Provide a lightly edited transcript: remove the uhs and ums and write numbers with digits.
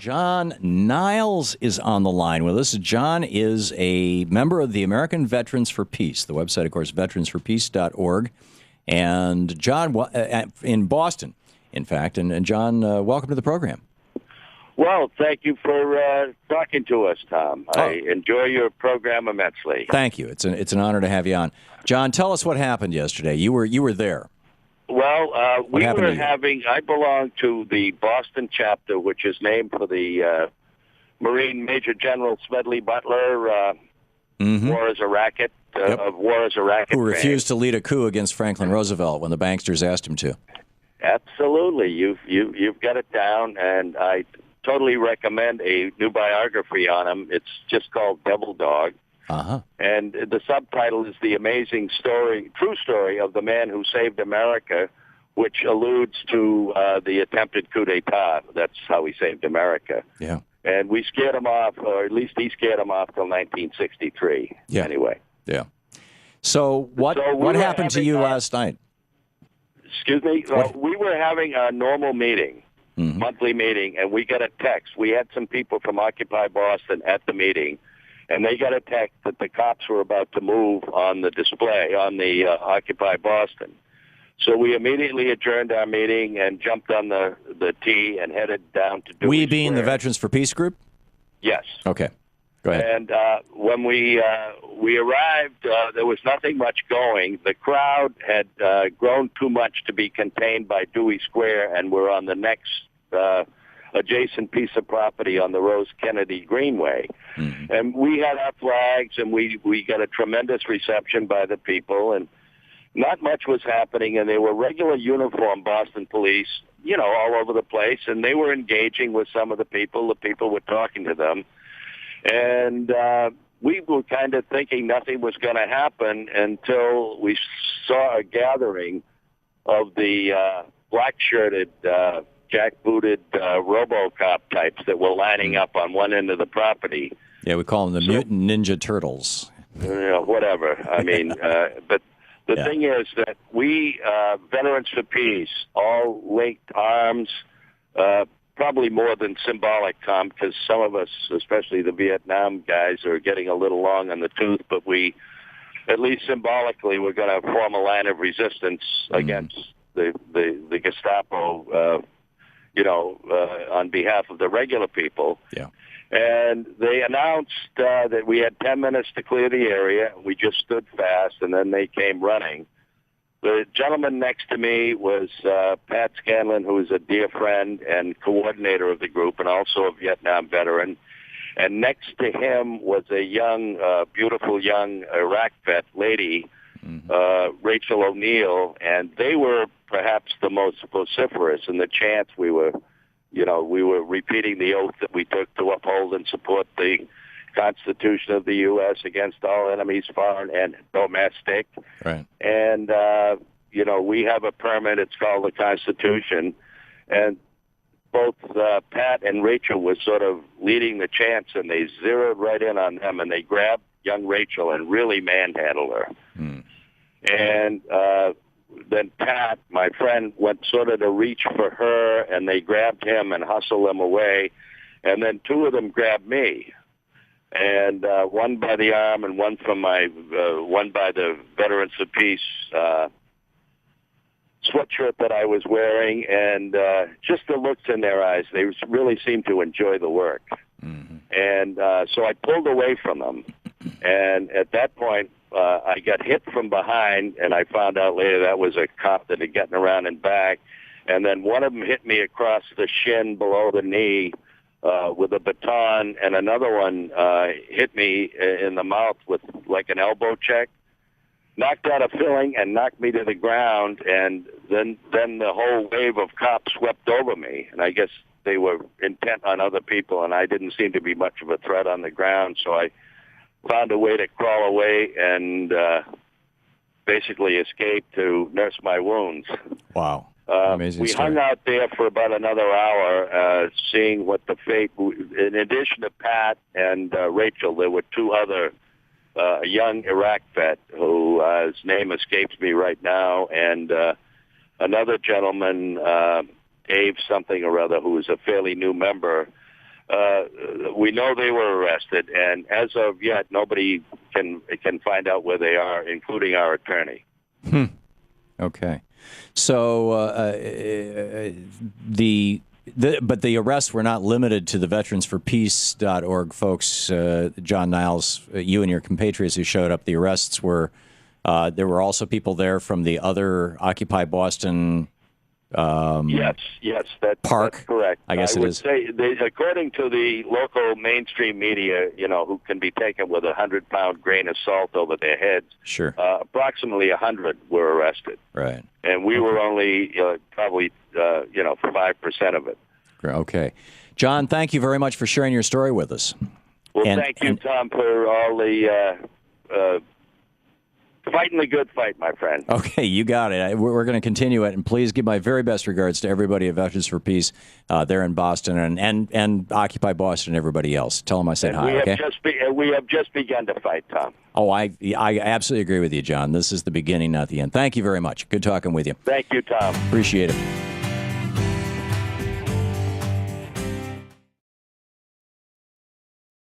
John Niles is on the line with us. John is a member of the American Veterans for Peace. The website, of course, veteransforpeace.org. And John, in Boston, in fact. And John, welcome to the program. Well, thank you for talking to us, Tom. Oh. I enjoy your program immensely. Thank you. It's an honor to have you on. John, tell us what happened yesterday. You were there. Well, we happened were to you? having. I belong to the Boston chapter, which is named for the Marine Major General Smedley Butler. War is a racket. Of War is a racket. Who refused to lead a coup against Franklin Roosevelt when the banksters asked him to. Absolutely, you've got it down, and I totally recommend a new biography on him. It's just called Devil Dog. And the subtitle is The Amazing Story, True Story of the Man Who Saved America, which alludes to the attempted coup d'etat. That's how he saved America. Yeah. And we scared him off, or at least he scared him off till 1963. Yeah. Anyway. Yeah. So what happened to you last night? Excuse me? We were having a normal meeting, monthly meeting, and we got a text. We had some people from Occupy Boston at the meeting, and they got a text that the cops were about to move on the display, on the Occupy Boston. So we immediately adjourned our meeting and jumped on the T and headed down to Dewey We being Square. the Veterans for Peace group? Yes. Okay. Go ahead. And when we arrived, there was nothing much going. The crowd had grown too much to be contained by Dewey Square, and we're on the next adjacent piece of property on the Rose Kennedy Greenway. And we had our flags, and we got a tremendous reception by the people, and not much was happening, and they were regular uniformed Boston police, all over the place, and they were engaging with some of the people. The people were talking to them. And we were kind of thinking nothing was going to happen until we saw a gathering of the black-shirted, jack-booted RoboCop types that were lining up on one end of the property. Yeah, we call them the Mutant Ninja Turtles. Whatever. I mean, but the thing is that we, Veterans for Peace, all linked arms, probably more than symbolic, Tom, because some of us, especially the Vietnam guys, are getting a little long on the tooth, but we, at least symbolically, we're going to form a line of resistance against the Gestapo, on behalf of the regular people. Yeah. And they announced that we had 10 minutes to clear the area. We just stood fast, and then they came running. The gentleman next to me was Pat Scanlon, who is a dear friend and coordinator of the group and also a Vietnam veteran. And next to him was a young, beautiful young Iraq vet lady, Rachel O'Neill, and they were perhaps the most vociferous in the chants. We were repeating the oath that we took to uphold and support the Constitution of the U.S. against all enemies, foreign and domestic. Right. And, we have a permit. It's called the Constitution. And both Pat and Rachel were sort of leading the chants, and they zeroed right in on them, and they grabbed young Rachel and really manhandled her. And then Pat, my friend, went sort of to reach for her, and they grabbed him and hustled him away. And then two of them grabbed me. And one by the arm and one one by the Veterans of Peace sweatshirt that I was wearing, and just the looks in their eyes, they really seemed to enjoy the work. And so I pulled away from them, and at that point, I got hit from behind, and I found out later that was a cop that had gotten around and back, and then one of them hit me across the shin below the knee with a baton, and another one hit me in the mouth with like an elbow check, knocked out a filling and knocked me to the ground, and then the whole wave of cops swept over me, and I guess they were intent on other people, and I didn't seem to be much of a threat on the ground, so I found a way to crawl away and basically escape to nurse my wounds. Wow. Amazing we story. hung out there for about another hour, seeing what the fate. In addition to Pat and Rachel, there were two other a young Iraq vet who his name escapes me right now, and another gentleman, Dave something or other, who is a fairly new member. we know they were arrested, and as of yet, nobody can find out where they are, including our attorney. Okay. So but the arrests were not limited to the veteransforpeace.org folks. John Niles, you and your compatriots who showed up, the arrests were, there were also people there from the other Occupy Boston yes, that's correct. I guess would say, according to the local mainstream media, who can be taken with 100-pound grain of salt over their heads, sure, approximately 100 were arrested. Right. And we were only probably 5% of it. Okay. John, thank you very much for sharing your story with us. Well, thank you, Tom, for all the fighting the good fight, my friend. Okay, you got it. We're going to continue it, and please give my very best regards to everybody at Veterans for Peace there in Boston and Occupy Boston and everybody else. Tell them I said hi, okay? We have just begun to fight, Tom. Oh, I absolutely agree with you, John. This is the beginning, not the end. Thank you very much. Good talking with you. Thank you, Tom. Appreciate it.